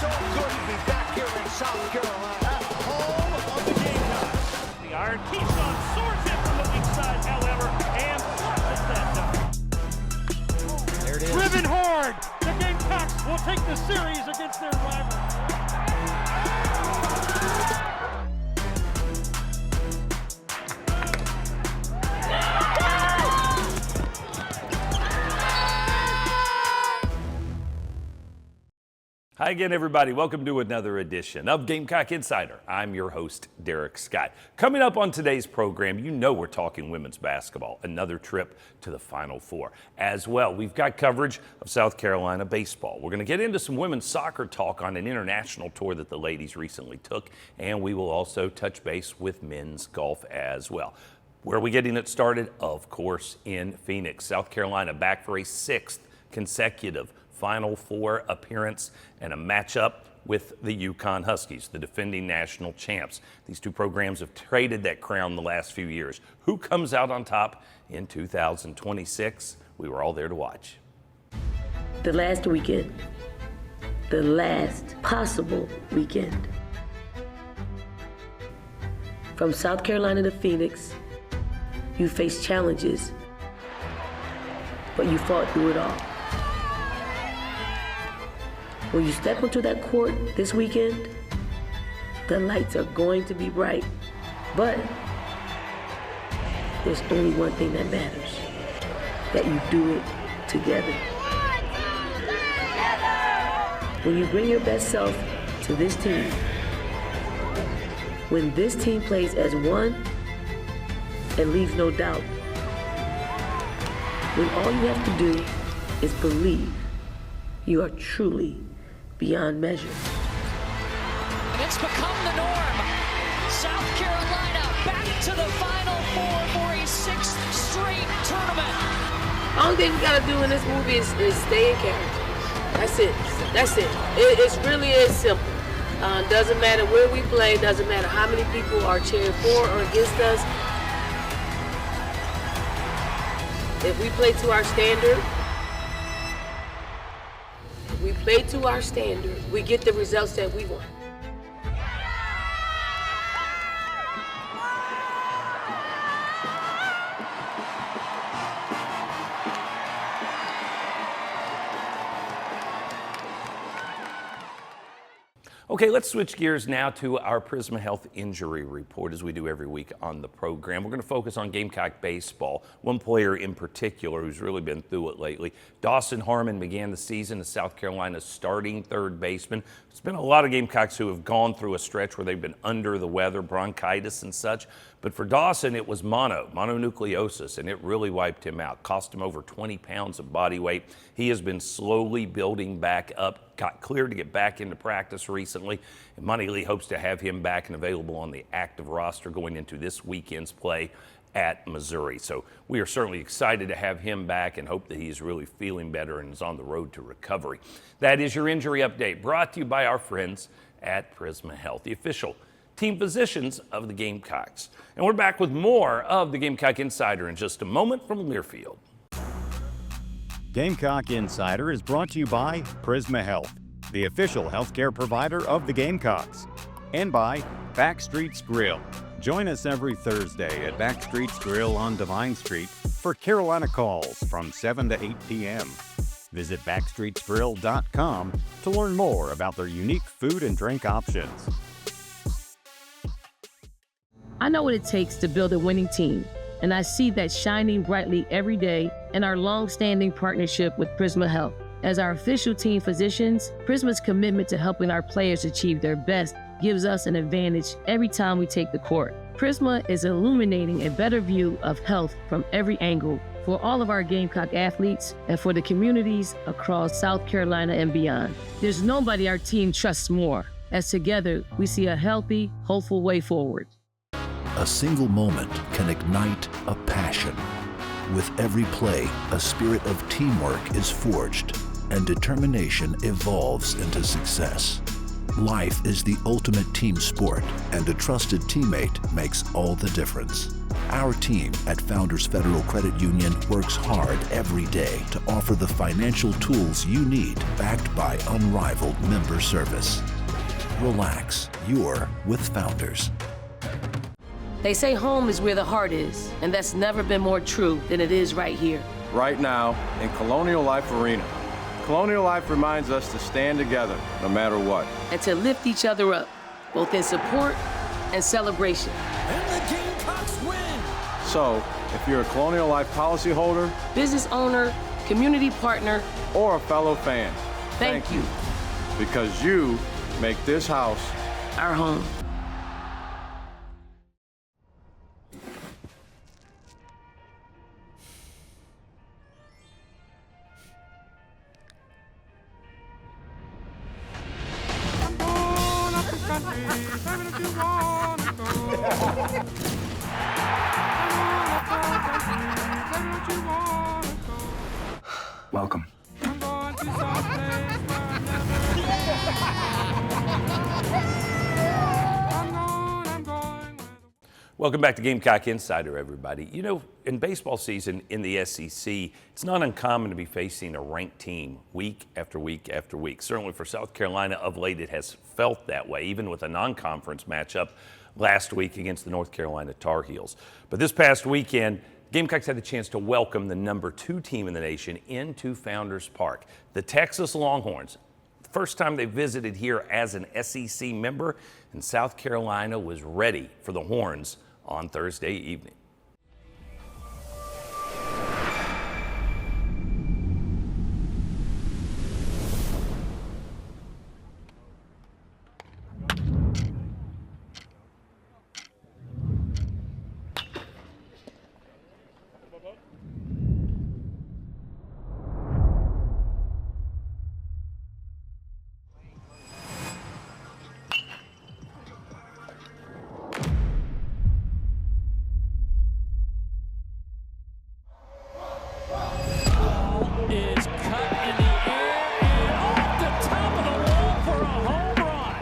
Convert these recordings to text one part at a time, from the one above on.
so good to be back here in South Carolina, home of the Gamecocks. The iron Keyshawn soars in from the weak side, however, and flushes that done. There it is. Driven hard, the Gamecocks will take the series against their rival. Hi again, everybody. Welcome to another edition of Gamecock Insider. I'm your host, Derek Scott. Coming up on today's program, you know we're talking women's basketball, another trip to the Final Four. As well, we've got coverage of South Carolina baseball. We're going to get into some women's soccer talk on an international tour that the ladies recently took, and we will also touch base with men's golf as well. Where are we getting it started? Of course, in Phoenix. South Carolina back for a sixth consecutive Final Four appearance and a matchup with the UConn Huskies, the defending national champs. These two programs have traded that crown the last few years. Who comes out on top in 2026? We were all there to watch. The last weekend, the last possible weekend. From South Carolina to Phoenix, you faced challenges, but you fought through it all. When you step onto that court this weekend, the lights are going to be bright, but there's only one thing that matters, that you do it together. When you bring your best self to this team, when this team plays as one and leaves no doubt, when all you have to do is believe, you are truly beyond measure. And it's become the norm. South Carolina back to the Final Four for a sixth straight tournament. All thing we gotta do in this movie is stay in character. That's it. That's it. It's really is simple. Doesn't matter where we play, doesn't matter how many people are cheering for or against us. If we play to our standard, we get the results that we want. Okay, let's switch gears now to our Prisma Health injury report, as we do every week on the program. We're going to focus on Gamecock baseball. One player in particular who's really been through it lately. Dawson Harmon began the season as South Carolina's starting third baseman. There's been a lot of Gamecocks who have gone through a stretch where they've been under the weather, bronchitis and such. But for Dawson, it was mononucleosis, and it really wiped him out. Cost him over 20 pounds of body weight. He has been slowly building back up, got cleared to get back into practice recently. And Monty Lee hopes to have him back and available on the active roster going into this weekend's play at Missouri. So we are certainly excited to have him back and hope that he's really feeling better and is on the road to recovery. That is your injury update, brought to you by our friends at Prisma Health, the official team physicians of the Gamecocks. And we're back with more of the Gamecock Insider in just a moment from Learfield. Gamecock Insider is brought to you by Prisma Health, the official healthcare provider of the Gamecocks, and by Backstreet's Grill. Join us every Thursday at Backstreet's Grill on Devine Street for Carolina calls from 7 to 8 p.m. Visit backstreetsgrill.com to learn more about their unique food and drink options. I know what it takes to build a winning team, and I see that shining brightly every day in our long-standing partnership with Prisma Health. As our official team physicians, Prisma's commitment to helping our players achieve their best gives us an advantage every time we take the court. Prisma is illuminating a better view of health from every angle for all of our Gamecock athletes and for the communities across South Carolina and beyond. There's nobody our team trusts more, as together we see a healthy, hopeful way forward. A single moment can ignite a passion. With every play, a spirit of teamwork is forged, and determination evolves into success. Life is the ultimate team sport, and a trusted teammate makes all the difference. Our team at Founders Federal Credit Union works hard every day to offer the financial tools you need, backed by unrivaled member service. Relax, you're with Founders. They say home is where the heart is, and that's never been more true than it is right here. Right now in Colonial Life Arena. Colonial Life reminds us to stand together no matter what. And to lift each other up, both in support and celebration. And the Gamecocks win. So, if you're a Colonial Life policyholder, Business owner, community partner, or a fellow fan, thank you. Because you make this house Our home. Welcome. Welcome back to Gamecock Insider, everybody. You know, in baseball season in the SEC, it's not uncommon to be facing a ranked team week after week after week. Certainly for South Carolina of late, it has felt that way, even with a non-conference matchup last week against the North Carolina Tar Heels. But this past weekend, Gamecocks had the chance to welcome the number 2 team in the nation into Founders Park, the Texas Longhorns. First time they visited here as an SEC member, and South Carolina was ready for the Horns on Thursday evening. Is cut in the air and off the top of the wall for a home run.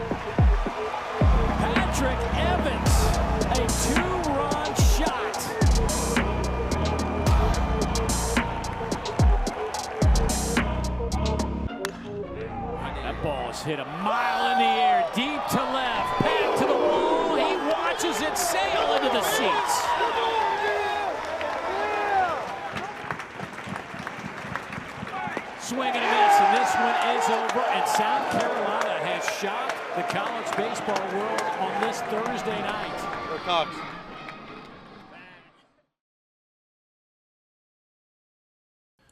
Patrick Evans, a 2-run shot. That ball is hit a mile in the air, deep to left, back to the wall. He watches it sail into the seats. Swing and a miss, and this one is over, and South Carolina has shocked the college baseball world on this Thursday night.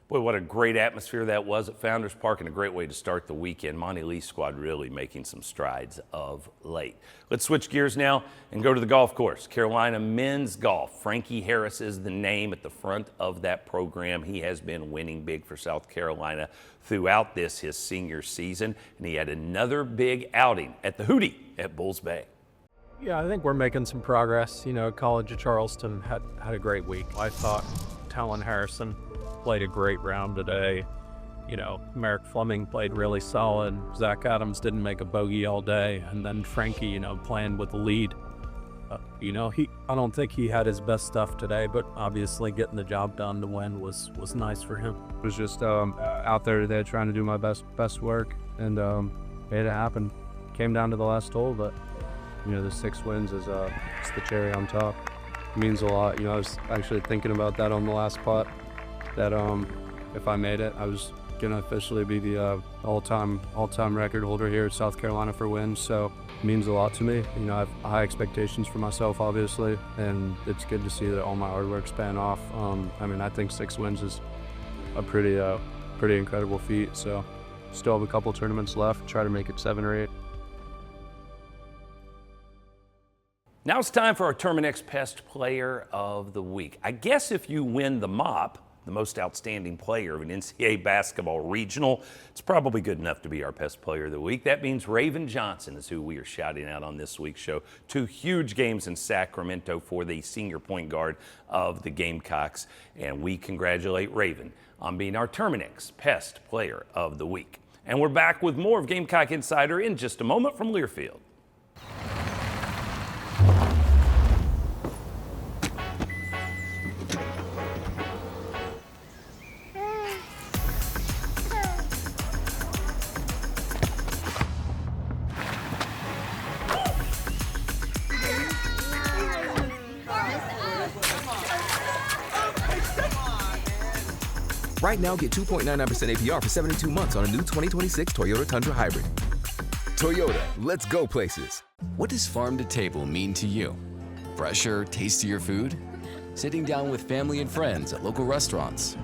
Boy, what a great atmosphere that was at Founders Park, and a great way to start the weekend. Monty Lee's squad really making some strides of late. Let's switch gears now and go to the golf course. Carolina men's golf. Frankie Harris is the name at the front of that program. He has been winning big for South Carolina throughout his senior season, and he had another big outing at the Hootie at Bulls Bay. Yeah, I think we're making some progress. You know, College of Charleston had a great week. I thought Talon Harrison played a great round today. You know, Merrick Fleming played really solid. Zach Adams didn't make a bogey all day. And then Frankie, you know, playing with the lead. You know, I don't think he had his best stuff today, but obviously getting the job done to win was nice for him. I was just out there today trying to do my best work, and made it happen. Came down to the last hole, but you know, the 6 wins is it's the cherry on top. It means a lot. You know, I was actually thinking about that on the last putt, that if I made it, I was gonna officially be the all-time record holder here at South Carolina for wins. So it means a lot to me. You know, I have high expectations for myself, obviously, and it's good to see that all my hard work's paying off. I mean, I think 6 wins is a pretty incredible feat. So still have a couple tournaments left. Try to make it 7 or 8. Now it's time for our Terminex Pest Player of the Week. I guess if you win the MOP, the most outstanding player of an NCAA basketball regional, it's probably good enough to be our Pest Player of the Week. That means Raven Johnson is who we are shouting out on this week's show. 2 huge games in Sacramento for the senior point guard of the Gamecocks, and we congratulate Raven on being our Terminex Pest Player of the Week. And we're back with more of Gamecock Insider in just a moment from Learfield. Right now, get 2.99% APR for 72 months on a new 2026 Toyota Tundra Hybrid. Toyota, let's go places. What does farm to table mean to you? Fresher, tastier food? Sitting down with family and friends at local restaurants?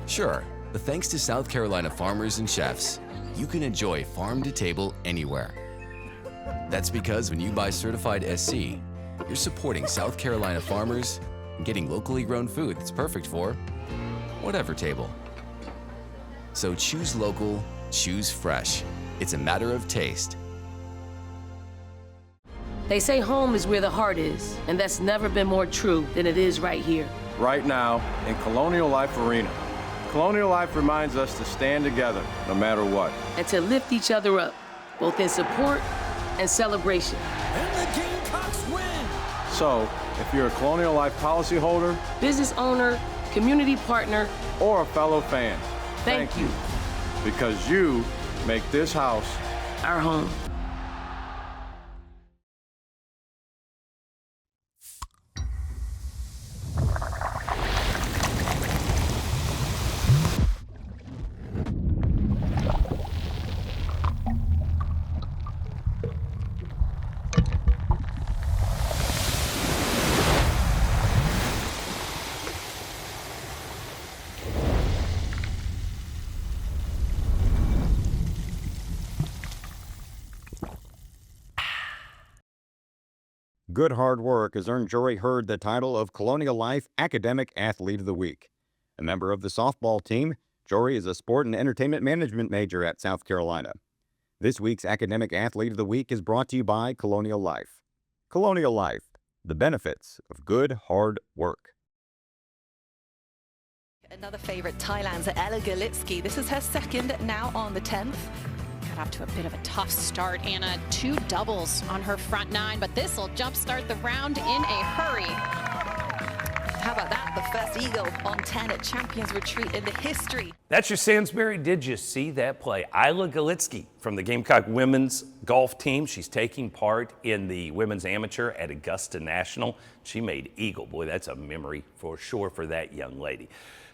Sure, but thanks to South Carolina farmers and chefs, you can enjoy farm to table anywhere. That's because when you buy certified SC, you're supporting South Carolina farmers and getting locally grown food that's perfect for whatever table. So choose local, choose fresh. It's a matter of taste. They say home is where the heart is, and that's never been more true than it is right here. Right now, in Colonial Life Arena. Colonial Life reminds us to stand together, no matter what. And to lift each other up, both in support and celebration. And the Gamecocks win! So, if you're a Colonial Life policyholder, business owner, community partner, or a fellow fan, thank you. Because you make this house our home. Good hard work has earned Jory Hurd the title of Colonial Life Academic Athlete of the Week. A member of the softball team, Jory is a sport and entertainment management major at South Carolina. This week's Academic Athlete of the Week is brought to you by Colonial Life. Colonial Life, the benefits of good hard work. Another favorite, Thailand's Ella Galitsky. This is her second, now on the 10th. Got off to a bit of a tough start, Anna. 2 doubles on her front 9, but this will jumpstart the round in a hurry. How about that? The first eagle on 10 at Champions Retreat in the history. That's your Sansbury. Did you see that play? Ella Galitsky from the Gamecock women's golf team. She's taking part in the women's amateur at Augusta National. She made eagle. Boy, that's a memory for sure for that young lady.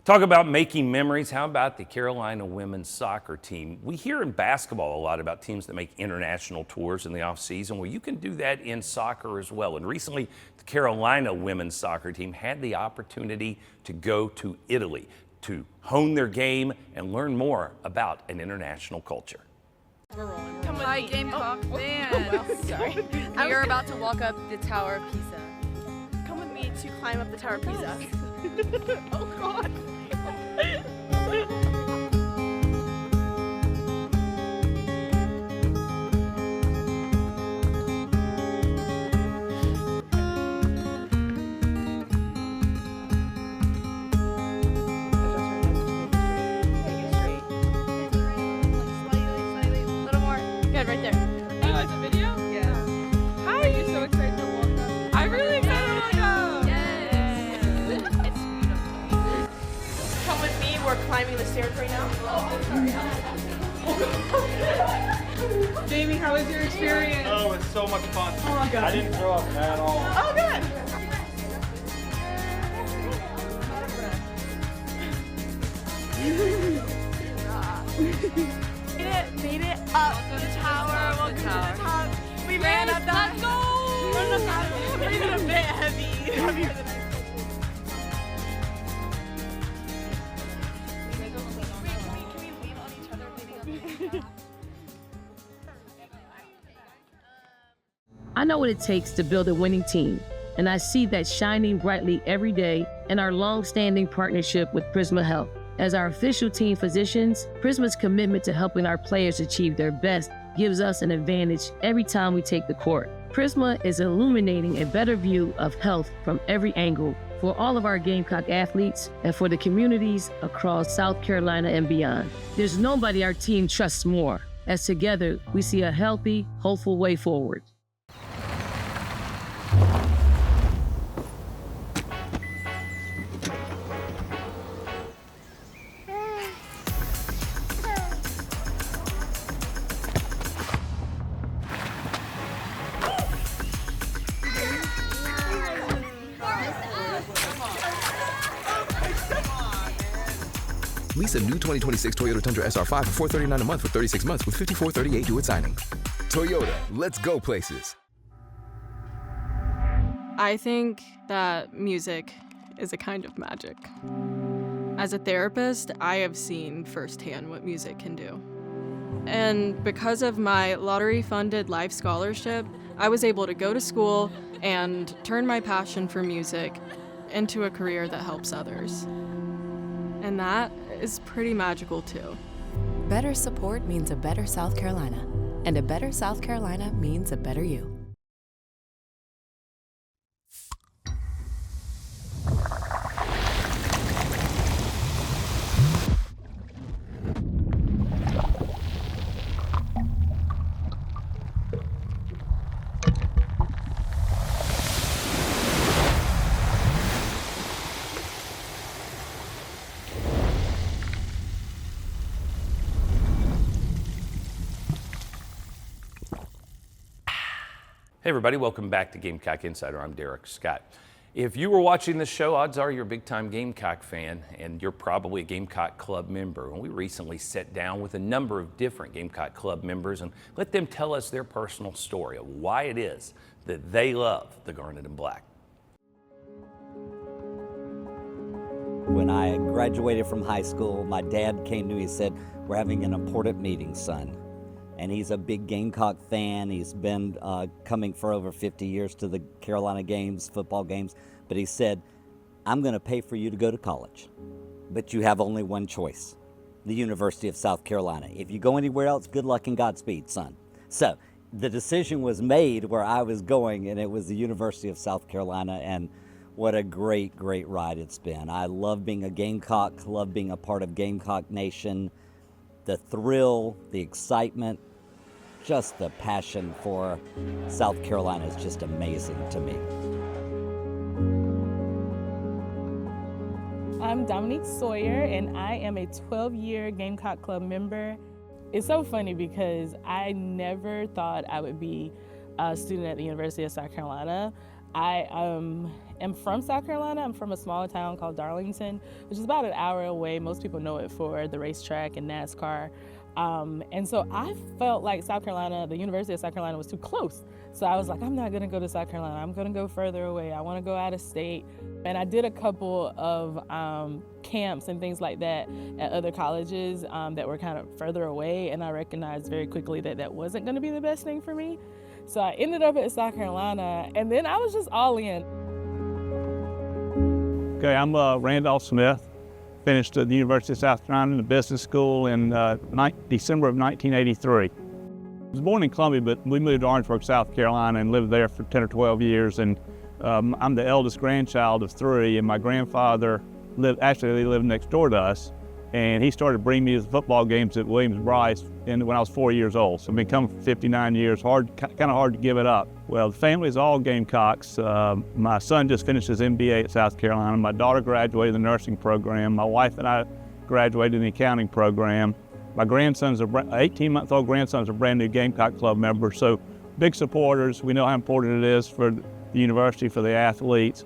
Talk about making memories. How about the Carolina women's soccer team? We hear in basketball a lot about teams that make international tours in the offseason. Well, you can do that in soccer as well. And recently, the Carolina women's soccer team had the opportunity to go to Italy to hone their game and learn more about an international culture. Hi, Gamecock fans. Sorry. We are about to walk up the Tower of Pisa. Come with me to climb up the Tower of Pisa. Oh, God. Good, right there. Oh, it's a video? Yeah. How are you so excited to walk up? I'm really excited to walk up. Yes. It's beautiful. Come with me. We're climbing the stairs right now. Jamie, how was your experience? Oh, it's so much fun. Oh my God. I didn't throw up at all. Oh, good. Made it up the tower. Welcome to the top. We ran up that. Let's go. Run up that. We're even a bit heavy. Heavier than Can we lean on each other? I know what it takes to build a winning team, and I see that shining brightly every day in our long-standing partnership with Prisma Health. As our official team physicians, Prisma's commitment to helping our players achieve their best gives us an advantage every time we take the court. Prisma is illuminating a better view of health from every angle for all of our Gamecock athletes and for the communities across South Carolina and beyond. There's nobody our team trusts more, as together we see a healthy, hopeful way forward. Lease a new 2026 Toyota Tundra SR5 for $439 a month for 36 months with $54.38 due at signing. Toyota, let's go places. I think that music is a kind of magic. As a therapist, I have seen firsthand what music can do. And because of my lottery-funded life scholarship, I was able to go to school and turn my passion for music into a career that helps others. And that is pretty magical too. Better support means a better South Carolina, and a better South Carolina means a better you. Hey everybody, welcome back to Gamecock Insider. I'm Derek Scott. If you were watching this show, odds are you're a big-time Gamecock fan, and you're probably a Gamecock Club member. And we recently sat down with a number of different Gamecock Club members and let them tell us their personal story of why it is that they love the Garnet and Black. When I graduated from high school, my dad came to me and said, "We're having an important meeting, son." And he's a big Gamecock fan. He's been coming for over 50 years to the Carolina games, football games. But he said, "I'm going to pay for you to go to college, but you have only one choice, the University of South Carolina. If you go anywhere else, good luck and Godspeed, son." So the decision was made where I was going, and it was the University of South Carolina. And what a great, great ride it's been. I love being a Gamecock, love being a part of Gamecock Nation. The thrill, the excitement, just the passion for South Carolina is just amazing to me. I'm Dominique Sawyer, and I am a 12-year Gamecock Club member. It's so funny because I never thought I would be a student at the University of South Carolina. I am from South Carolina. I'm from a small town called Darlington, which is about an hour away. Most people know it for the racetrack and NASCAR. And so I felt like South Carolina, the University of South Carolina, was too close. So I was like, I'm not going to go to South Carolina. I'm going to go further away. I want to go out of state. And I did a couple of camps and things like that at other colleges that were kind of further away. And I recognized very quickly that that wasn't going to be the best thing for me. So I ended up at South Carolina, and then I was just all in. Okay, I'm Randolph Smith. Finished at the University of South Carolina in the business school in December of 1983. I was born in Columbia, but we moved to Orangeburg, South Carolina, and lived there for 10 or 12 years. And I'm the eldest grandchild of 3, and my grandfather they lived next door to us. And he started bringing me to the football games at Williams-Brice when I was 4 years old. So I've been coming for 59 years, kind of hard to give it up. Well, the family is all Gamecocks. My son just finished his MBA at South Carolina. My daughter graduated the nursing program. My wife and I graduated in the accounting program. My 18-month-old grandson's a brand new Gamecock Club member. So big supporters. We know how important it is for the university, for the athletes.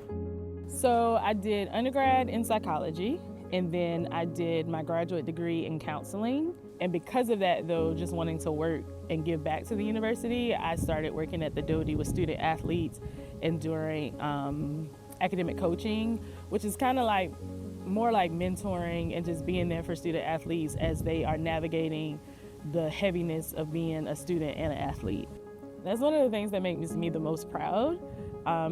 So I did undergrad in psychology. And then I did my graduate degree in counseling. And because of that, though, just wanting to work and give back to the university, I started working at the Doty with student athletes and doing academic coaching, which is kind of like more like mentoring and just being there for student athletes as they are navigating the heaviness of being a student and an athlete. That's one of the things that makes me the most proud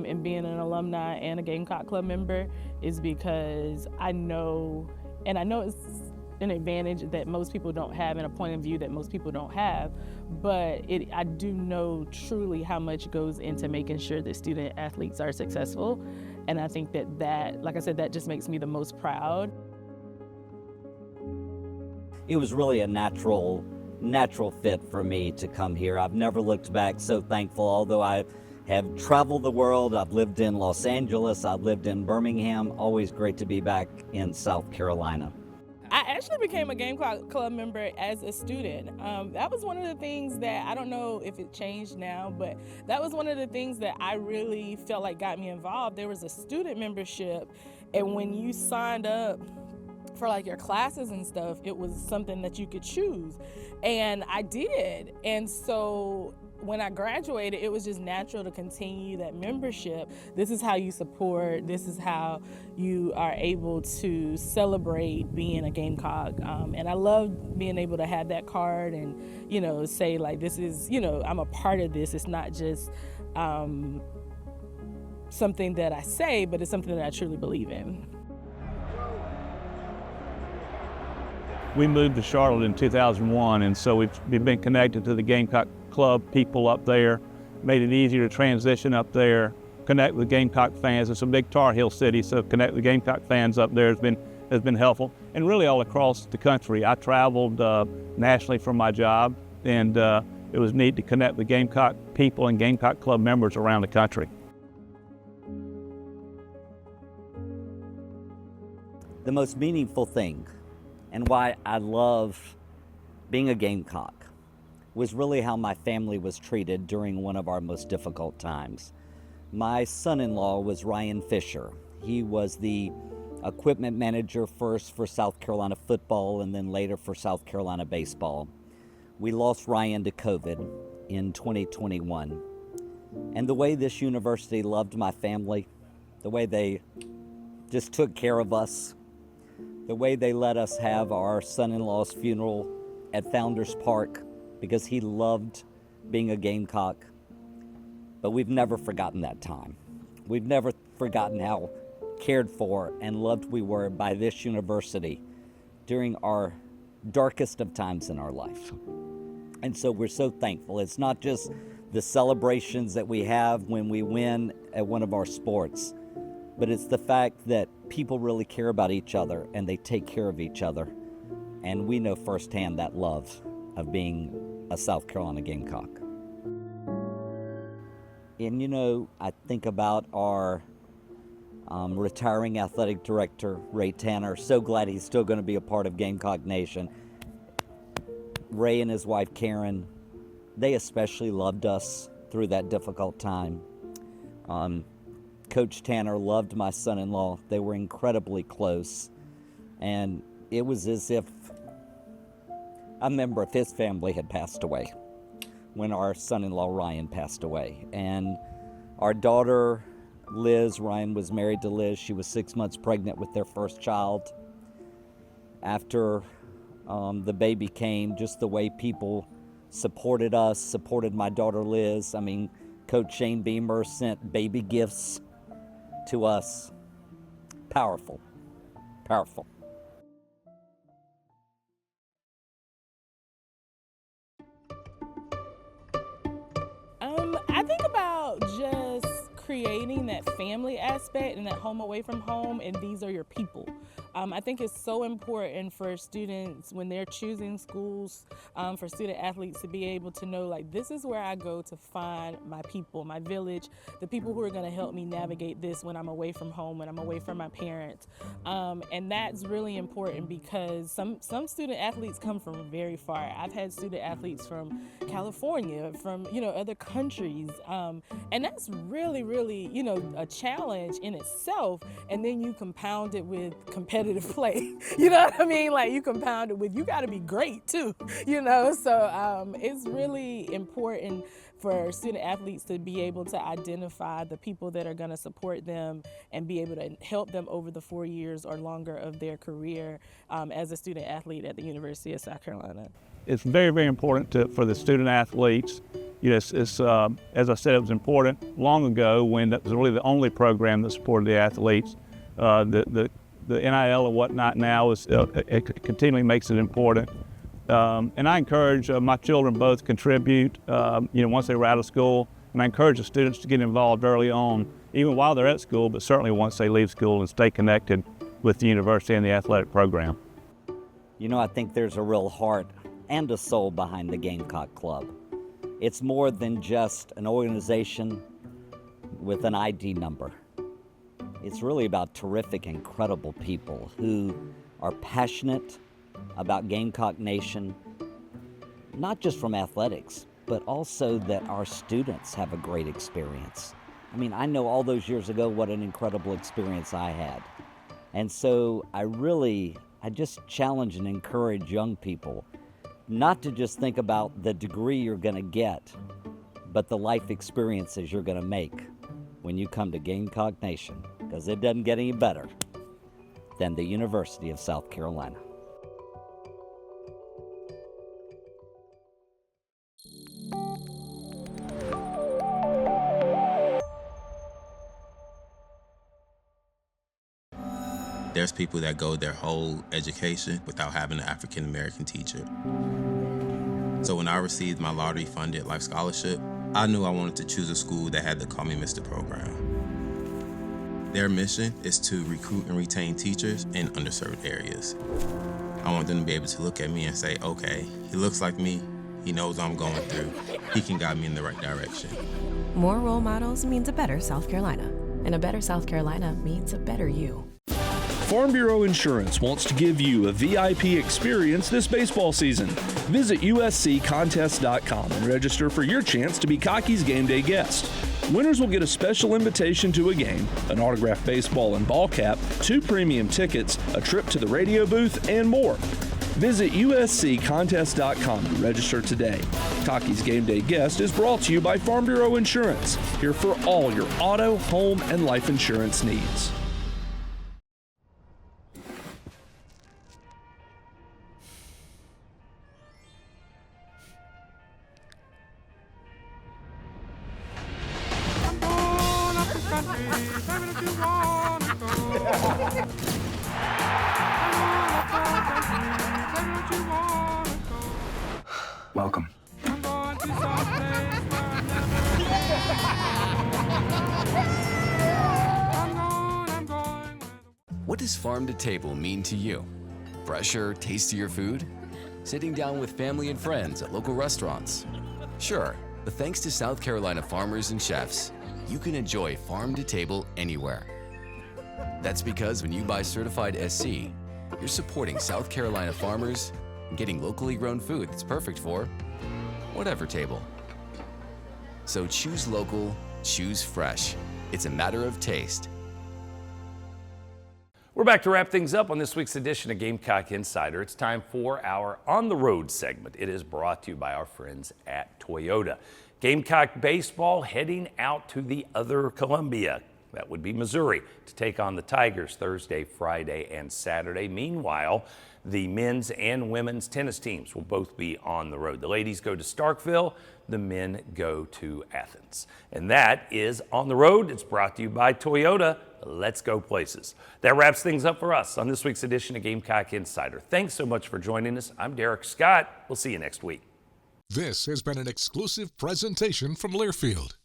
in being an alumni and a Gamecock Club member, is because I know it's an advantage that most people don't have and a point of view that most people don't have, but I do know truly how much goes into making sure that student athletes are successful. And I think that, like I said, that just makes me the most proud. It was really a natural fit for me to come here. I've never looked back so thankful, although I have traveled the world. I've lived in Los Angeles, I've lived in Birmingham. Always great to be back in South Carolina. I actually became a Gamecock Club member as a student. That was one of the things that, I don't know if it changed now, but that was one of the things that I really felt like got me involved. There was a student membership, and when you signed up for like your classes and stuff, it was something that you could choose. And I did. And so when I graduated, it was just natural to continue that membership. This is how you support, this is how you are able to celebrate being a Gamecock. And I love being able to have that card and, you know, say like, this is, you know, I'm a part of this. It's not just something that I say, but it's something that I truly believe in. We moved to Charlotte in 2001, and so we've been connected to the Gamecock Club people up there, made it easier to transition up there, connect with Gamecock fans. It's a big Tar Heel city, so connect with Gamecock fans up there has been helpful, and really all across the country. I traveled nationally for my job, and it was neat to connect with Gamecock people and Gamecock Club members around the country. The most meaningful thing, and why I love being a Gamecock, was really how my family was treated during one of our most difficult times. My son-in-law was Ryan Fisher. He was the equipment manager first for South Carolina football and then later for South Carolina baseball. We lost Ryan to COVID in 2021. And the way this university loved my family, the way they just took care of us, the way they let us have our son-in-law's funeral at Founders Park because he loved being a Gamecock. But we've never forgotten that time. We've never forgotten how cared for and loved we were by this university during our darkest of times in our life. And so we're so thankful. It's not just the celebrations that we have when we win at one of our sports, but it's the fact that people really care about each other and they take care of each other. And we know firsthand that love of being a South Carolina Gamecock. And you know, I think about our retiring athletic director, Ray Tanner. So glad he's still going to be a part of Gamecock Nation. Ray and his wife, Karen, they especially loved us through that difficult time. Coach Tanner loved my son-in-law. They were incredibly close. And it was as if a member of his family had passed away when our son-in-law Ryan passed away. And our daughter, Liz, Ryan was married to Liz. She was 6 months pregnant with their first child. After the baby came, just the way people supported us, supported my daughter Liz. I mean, Coach Shane Beamer sent baby gifts to us. Powerful, powerful. I think about just creating that family aspect and that home away from home, and these are your people. I think it's so important for students when they're choosing schools, for student athletes to be able to know, like, this is where I go to find my people, my village, the people who are going to help me navigate this when I'm away from home, when I'm away from my parents. And that's really important because some student athletes come from very far. I've had student athletes from California, from, you know, other countries. And that's really, really, you know, a challenge in itself. And then you compound it with competitive play. You know what I mean? Like, you compound it with, you got to be great too, you know? So it's really important for student athletes to be able to identify the people that are going to support them and be able to help them over the 4 years or longer of their career as a student athlete at the University of South Carolina. It's very, very important for the student athletes. You know, it's as I said, it was important long ago when that was really the only program that supported the athletes. The NIL and whatnot now it continually makes it important. And I encourage my children both contribute, you know, once they were out of school, and I encourage the students to get involved early on even while they're at school, but certainly once they leave school, and stay connected with the university and the athletic program. You know, I think there's a real heart and a soul behind the Gamecock Club. It's more than just an organization with an ID number. It's really about terrific, incredible people who are passionate about Gamecock Nation, not just from athletics, but also that our students have a great experience. I mean, I know all those years ago what an incredible experience I had. And so I just challenge and encourage young people not to just think about the degree you're going to get, but the life experiences you're going to make when you come to Gamecock Nation, because it doesn't get any better than the University of South Carolina. There's people that go their whole education without having an African American teacher. So when I received my lottery-funded life scholarship, I knew I wanted to choose a school that had the Call Me Mr. program. Their mission is to recruit and retain teachers in underserved areas. I want them to be able to look at me and say, okay, he looks like me, he knows what I'm going through, he can guide me in the right direction. More role models means a better South Carolina, and a better South Carolina means a better you. Farm Bureau Insurance wants to give you a VIP experience this baseball season. Visit usccontest.com and register for your chance to be Cocky's Game Day guest. Winners will get a special invitation to a game, an autographed baseball and ball cap, 2 premium tickets, a trip to the radio booth, and more. Visit usccontest.com to register today. Cocky's Game Day guest is brought to you by Farm Bureau Insurance, here for all your auto, home, and life insurance needs. Welcome. What does farm to table mean to you? Fresher, tastier food? Sitting down with family and friends at local restaurants? Sure, but thanks to South Carolina farmers and chefs, you can enjoy farm to table anywhere. That's because when you buy certified SC, you're supporting South Carolina farmers and getting locally grown food that's perfect for whatever table. So choose local, choose fresh. It's a matter of taste. We're back to wrap things up on this week's edition of Gamecock Insider. It's time for our On the Road segment. It is brought to you by our friends at Toyota. Gamecock baseball heading out to the other Columbia. That would be Missouri, to take on the Tigers Thursday, Friday, and Saturday. Meanwhile, the men's and women's tennis teams will both be on the road. The ladies go to Starkville, the men go to Athens. And that is On the Road. It's brought to you by Toyota. Let's go places. That wraps things up for us on this week's edition of Gamecock Insider. Thanks so much for joining us. I'm Derek Scott. We'll see you next week. This has been an exclusive presentation from Learfield.